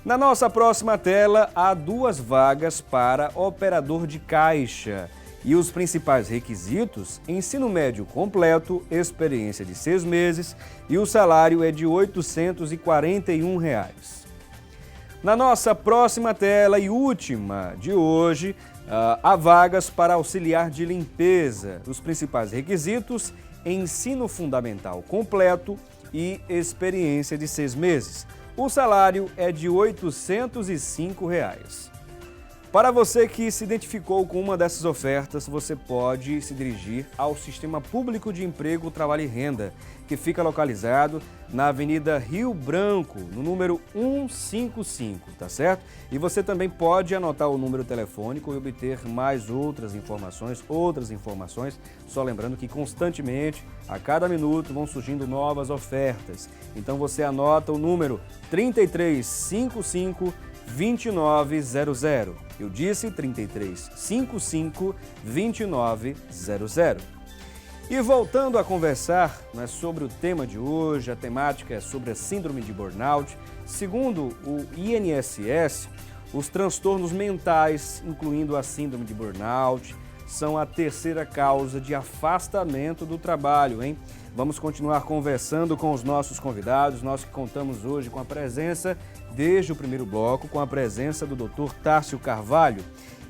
Na nossa próxima tela, há 2 vagas para operador de caixa. E os principais requisitos: ensino médio completo, experiência de 6 meses e o salário é de R$ 841. Na nossa próxima tela e última de hoje, há vagas para auxiliar de limpeza. Os principais requisitos: ensino fundamental completo e experiência de 6 meses. O salário é de R$ 805. Para você que se identificou com uma dessas ofertas, você pode se dirigir ao Sistema Público de Emprego, Trabalho e Renda, que fica localizado na Avenida Rio Branco, no número 155, tá certo? E você também pode anotar o número telefônico e obter mais outras informações, só lembrando que constantemente, a cada minuto, vão surgindo novas ofertas. Então você anota o número 3355 2900. Eu disse 3355 2900. E voltando a conversar, né, sobre o tema de hoje, a temática é sobre a síndrome de burnout. Segundo o INSS, os transtornos mentais, incluindo a síndrome de burnout, são a terceira causa de afastamento do trabalho, hein? Vamos continuar conversando com os nossos convidados, nós que contamos hoje com a presença, desde o primeiro bloco, com a presença do Dr. Tárcio Carvalho.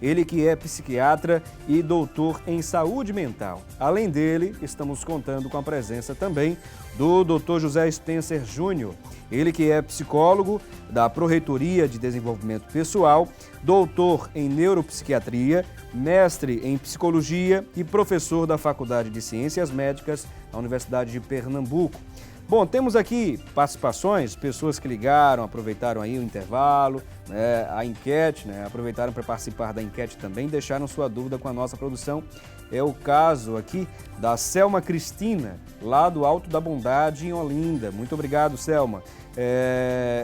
ele que é psiquiatra e doutor em saúde mental. Além dele, estamos contando com a presença também do Dr. José Spencer Júnior, ele que é psicólogo da Pró-Reitoria de Desenvolvimento Pessoal, doutor em neuropsiquiatria, mestre em psicologia e professor da Faculdade de Ciências Médicas da Universidade de Pernambuco. Bom, temos aqui participações, pessoas que ligaram, aproveitaram aí o intervalo, né, a enquete, né, aproveitaram para participar da enquete também, deixaram sua dúvida com a nossa produção. É o caso aqui da Selma Cristina, lá do Alto da Bondade, em Olinda. Muito obrigado, Selma.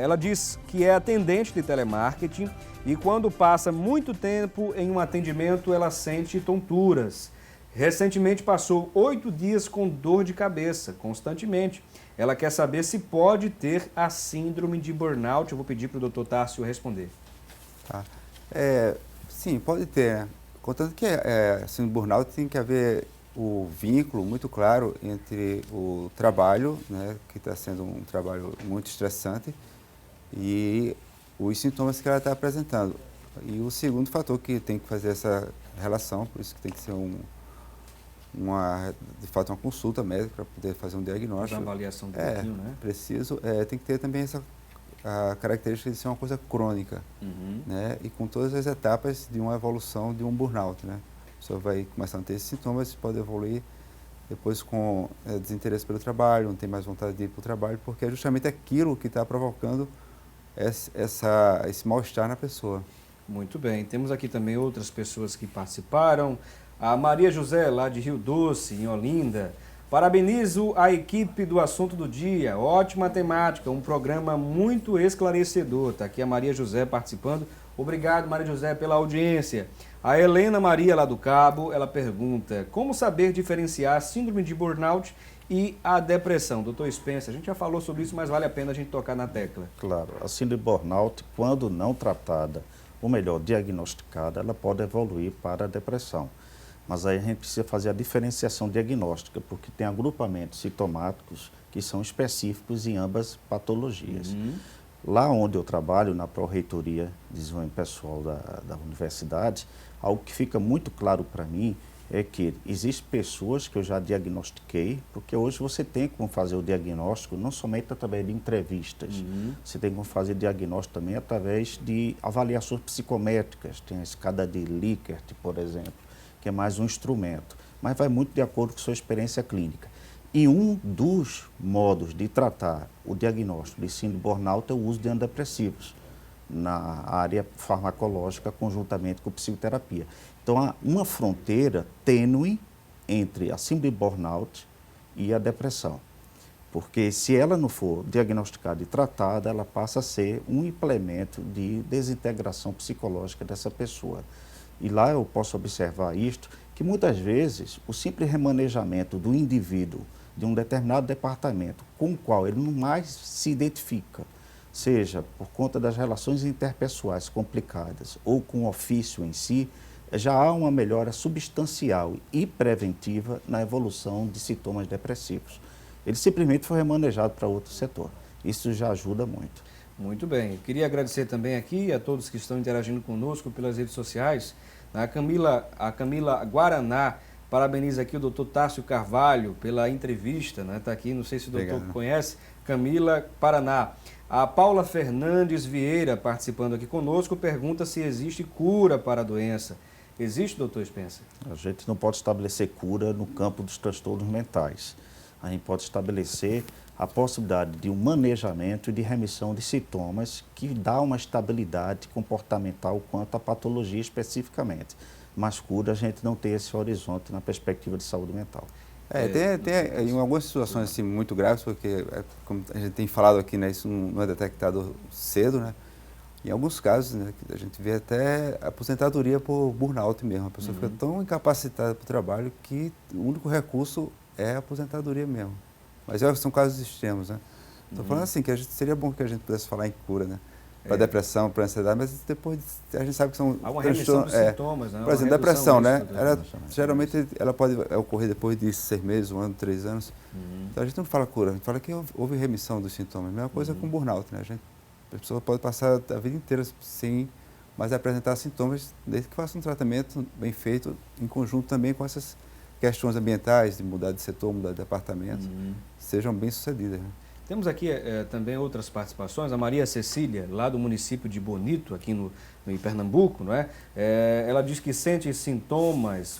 Ela diz que é atendente de telemarketing e quando passa muito tempo em um atendimento, ela sente tonturas. Recentemente passou 8 dias com dor de cabeça, constantemente. Ela quer saber se pode ter a síndrome de burnout. Eu vou pedir para o Dr. Tássio responder. Tá. Sim, pode ter, né? Contanto que assim, no burnout tem que haver o vínculo muito claro entre o trabalho, né, que está sendo um trabalho muito estressante, e os sintomas que ela está apresentando. E o segundo fator que tem que fazer essa relação, por isso que tem que ser de fato uma consulta médica para poder fazer um diagnóstico. Uma avaliação direitinho, né? Preciso. Tem que ter também a característica de ser uma coisa crônica, né? E com todas as etapas de uma evolução de um burnout, né? A pessoa vai começando a ter esses sintomas, pode evoluir depois com desinteresse pelo trabalho, não tem mais vontade de ir para o trabalho, porque é justamente aquilo que está provocando esse mal-estar na pessoa. Muito bem. Temos aqui também outras pessoas que participaram. A Maria José, lá de Rio Doce, em Olinda. Parabenizo a equipe do Assunto do Dia. Ótima temática, um programa muito esclarecedor. Está aqui a Maria José participando. Obrigado, Maria José, pela audiência. A Helena Maria, lá do Cabo, ela pergunta: como saber diferenciar a síndrome de burnout e a depressão? Doutor Spencer, a gente já falou sobre isso, mas vale a pena a gente tocar na tecla. Claro, a síndrome de burnout, quando não tratada, ou melhor, diagnosticada, ela pode evoluir para a depressão. Mas aí a gente precisa fazer a diferenciação diagnóstica, porque tem agrupamentos sintomáticos que são específicos em ambas patologias. Lá onde eu trabalho, na Pró-Reitoria de Desenvolvimento Pessoal da universidade, algo que fica muito claro para mim é que existem pessoas que eu já diagnostiquei, porque hoje você tem como fazer o diagnóstico não somente através de entrevistas, você tem como fazer diagnóstico também através de avaliações psicométricas, tem a escada de Likert, por exemplo, que é mais um instrumento, mas vai muito de acordo com a sua experiência clínica. E um dos modos de tratar o diagnóstico de síndrome de burnout é o uso de antidepressivos na área farmacológica, conjuntamente com psicoterapia. Então, há uma fronteira tênue entre a síndrome de burnout e a depressão. Porque se ela não for diagnosticada e tratada, ela passa a ser um implemento de desintegração psicológica dessa pessoa. E lá eu posso observar isto, que muitas vezes o simples remanejamento do indivíduo de um determinado departamento com o qual ele não mais se identifica, seja por conta das relações interpessoais complicadas ou com o ofício em si, já há uma melhora substancial e preventiva na evolução de sintomas depressivos. Ele simplesmente foi remanejado para outro setor. Isso já ajuda muito. Muito bem. Eu queria agradecer também aqui a todos que estão interagindo conosco pelas redes sociais. A Camila Guaraná parabeniza aqui o doutor Tássio Carvalho pela entrevista, né? Está aqui, não sei se o doutor conhece, Camila Paraná. A Paula Fernandes Vieira, participando aqui conosco, pergunta se existe cura para a doença. Existe, doutor Spencer? A gente não pode estabelecer cura no campo dos transtornos mentais. A gente pode estabelecer a possibilidade de um manejamento e de remissão de sintomas que dá uma estabilidade comportamental quanto à patologia especificamente. Mas cura a gente não tem esse horizonte na perspectiva de saúde mental. Tem em algumas situações assim, muito graves, porque, como a gente tem falado aqui, né, isso não é detectado cedo, né? Em alguns casos, né, a gente vê até aposentadoria por burnout mesmo. A pessoa fica tão incapacitada para o trabalho que o único recurso é a aposentadoria mesmo. Mas são casos extremos, né? Estou falando assim, que seria bom que a gente pudesse falar em cura, né? Para depressão, para ansiedade, mas depois a gente sabe que são... Há uma remissão dos sintomas, né? Por exemplo, depressão, né? Geralmente ela pode ocorrer depois de 6 meses, 1 ano, 3 anos. Então a gente não fala cura, a gente fala que houve remissão dos sintomas. A mesma coisa com burnout, né? A pessoa pode passar a vida inteira sem mas apresentar sintomas, desde que faça um tratamento bem feito, em conjunto também com essas questões ambientais, de mudar de setor, mudar de departamento, sejam bem sucedidas. Né? Temos aqui também outras participações. A Maria Cecília, lá do município de Bonito, aqui em Pernambuco, não é? Ela diz que sente sintomas,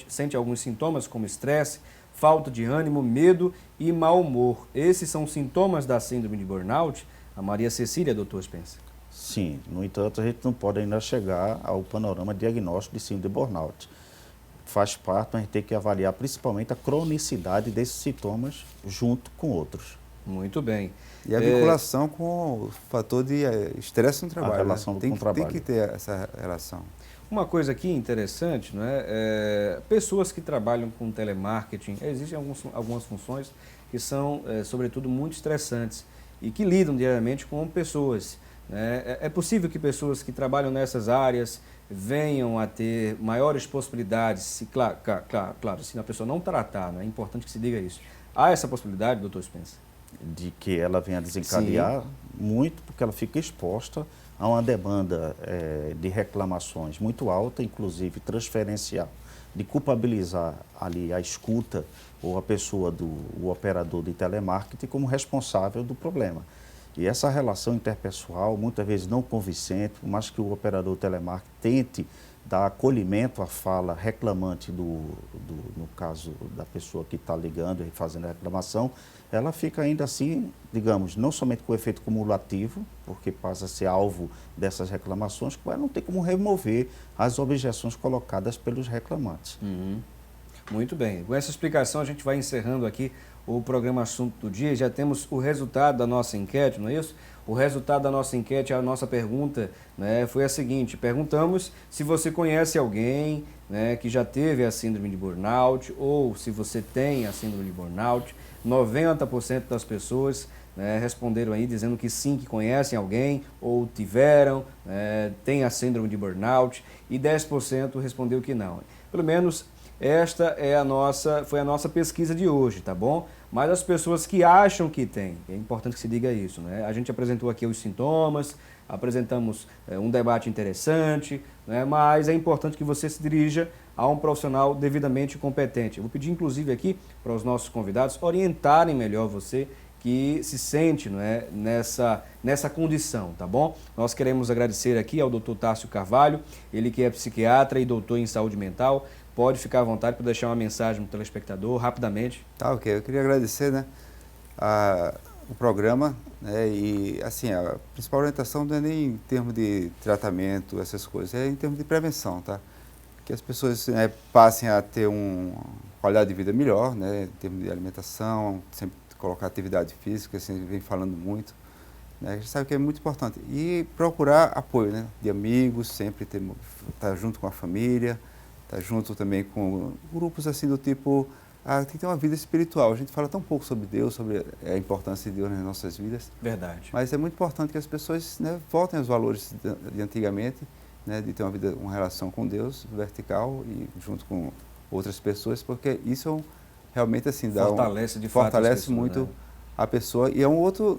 sente alguns sintomas como estresse, falta de ânimo, medo e mau humor. Esses são sintomas da síndrome de burnout? A Maria Cecília, doutor Spencer. Sim, no entanto, a gente não pode ainda chegar ao panorama diagnóstico de síndrome de burnout. Faz parte, mas a gente tem que avaliar principalmente a cronicidade desses sintomas junto com outros. Muito bem. E a vinculação com o fator de estresse no trabalho. A relação né? com o trabalho. Tem que ter essa relação. Uma coisa aqui interessante, não é? Pessoas que trabalham com telemarketing, existem algumas funções que são, sobretudo, muito estressantes e que lidam diariamente com pessoas. Né? É possível que pessoas que trabalham nessas áreas venham a ter maiores possibilidades, se, claro, se a pessoa não tratar, né? É importante que se diga isso. Há essa possibilidade, doutor Spencer? De que ela venha desencadear muito, porque ela fica exposta a uma demanda de reclamações muito alta, inclusive transferencial, de culpabilizar ali a escuta ou a pessoa o operador de telemarketing como responsável do problema. E essa relação interpessoal, muitas vezes não convincente, por mais que o operador telemarketing tente dar acolhimento à fala reclamante no caso da pessoa que está ligando e fazendo a reclamação, ela fica ainda assim, digamos, não somente com efeito cumulativo, porque passa a ser alvo dessas reclamações, como ela não tem como remover as objeções colocadas pelos reclamantes. Muito bem. Com essa explicação, a gente vai encerrando aqui o programa Assunto do Dia. Já temos o resultado da nossa enquete, não é isso? O resultado da nossa enquete, a nossa pergunta, né, foi a seguinte: perguntamos se você conhece alguém, né, que já teve a síndrome de burnout ou se você tem a síndrome de burnout. 90% das pessoas, né, responderam aí dizendo que sim, que conhecem alguém ou tiveram, têm a síndrome de burnout, e 10% respondeu que não. Pelo menos esta foi a nossa pesquisa de hoje, tá bom? Mas as pessoas que acham que tem, é importante que se diga isso, né? A gente apresentou aqui os sintomas, apresentamos um debate interessante, né? Mas é importante que você se dirija a um profissional devidamente competente. Eu vou pedir, inclusive, aqui para os nossos convidados orientarem melhor você que se sente, não é, nessa condição, tá bom? Nós queremos agradecer aqui ao Dr. Tássio Carvalho, ele que é psiquiatra e doutor em saúde mental. Pode ficar à vontade para deixar uma mensagem para o telespectador, rapidamente. Tá, ok. Eu queria agradecer, né, o programa, né, e assim, a principal orientação não é nem em termos de tratamento, essas coisas, é em termos de prevenção, tá? Que as pessoas, né, passem a ter uma qualidade de vida melhor, né, em termos de alimentação, sempre colocar atividade física, assim, vem falando muito, né, a gente sabe que é muito importante. E procurar apoio, né, de amigos, sempre estar junto com a família, estar junto também com grupos assim do tipo, tem que ter uma vida espiritual. A gente fala tão pouco sobre Deus, sobre a importância de Deus nas nossas vidas. Verdade. Mas é muito importante que as pessoas, né, voltem aos valores de antigamente, né, de ter uma relação com Deus vertical e junto com outras pessoas, porque isso realmente assim fortalece muito, né, a pessoa, e é um outro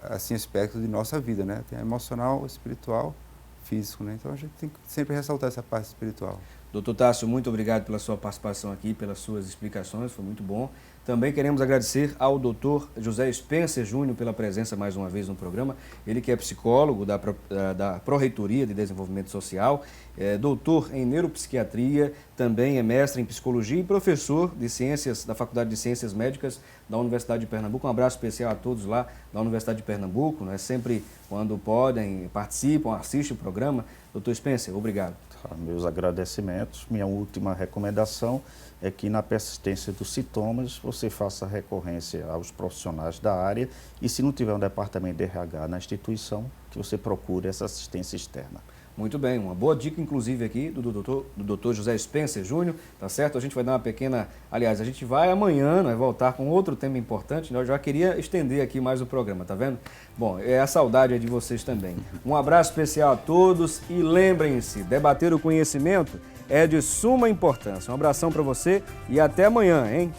assim aspecto de nossa vida, né? Tem emocional, espiritual, físico, né? Então a gente tem que sempre ressaltar essa parte espiritual. Doutor Tássio, muito obrigado pela sua participação aqui, pelas suas explicações, foi muito bom. Também queremos agradecer ao doutor José Spencer Júnior pela presença mais uma vez no programa. Ele que é psicólogo da Pró-Reitoria de Desenvolvimento Social, é doutor em neuropsiquiatria, também é mestre em psicologia e professor de ciências da Faculdade de Ciências Médicas da Universidade de Pernambuco. Um abraço especial a todos lá da Universidade de Pernambuco, né? Sempre quando podem, participam, assistem o programa. Doutor Spencer, obrigado. Meus agradecimentos. Minha última recomendação é que na persistência dos sintomas você faça recorrência aos profissionais da área e, se não tiver um departamento de RH na instituição, que você procure essa assistência externa. Muito bem, uma boa dica inclusive aqui do doutor José Spencer Júnior, tá certo? A gente vai dar uma pequena, aliás, a gente vai amanhã, vai voltar com outro tema importante, né? Eu já queria estender aqui mais o programa, tá vendo? Bom, é a saudade de vocês também. Um abraço especial a todos e lembrem-se, debater o conhecimento é de suma importância. Um abração para você e até amanhã, hein?